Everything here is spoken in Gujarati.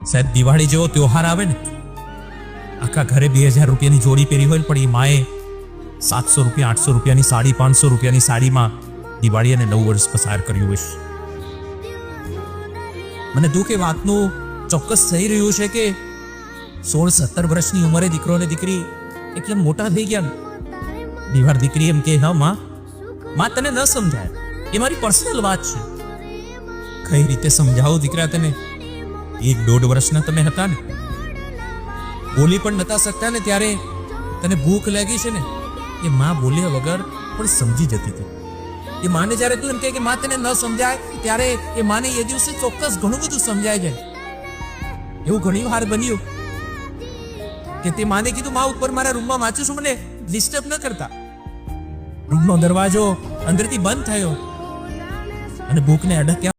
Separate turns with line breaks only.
સાહેબ દિવાળી જેવો ત્યોહાર આવે ને, આખા ઘરે 2000 રૂપિયાની જોડી પહેરી હોય પણ એ માએ 700 રૂપિયા 800 રૂપિયાની સાડી 500 રૂપિયાની સાડીમાં દિવાળી અને નવું વર્ષ પસાર કર્યું હશે. મને દુઃખ એ વાતનું ચોક્કસ થઈ રહ્યું છે કે 16-17 વર્ષની ઉંમરે દીકરો અને દીકરી એટલે મોટા થઈ ગયા. દીવાર દીકરી એમ કે હા માં તને ન સમજાય, એ મારી પર્સનલ વાત છે. કઈ રીતે સમજાવો દીકરા તને? 1-1.5 વર્ષના તમે હતા ને, બોલી પણ નતા શકતા ને, ત્યારે તને ભૂખ લાગી છે ને, એ માં બોલ્યા વગર પણ સમજી જતી હતી. એ માને જ્યારે તું એમ કહે કે માં તને ન સમજાય, ત્યારે એ માને એ દિવસે ચોક્કસ ઘણું બધું સમજાય જાય. એવું ઘણી વાર બન્યું કે તે માને કીધું માં ઉપર મારા રૂમમાં વાંચું છું, મને ડિસ્ટર્બ ન કરતા. રૂમનો દરવાજો અંદરથી બંધ થયો અને ભૂખને અડક્યા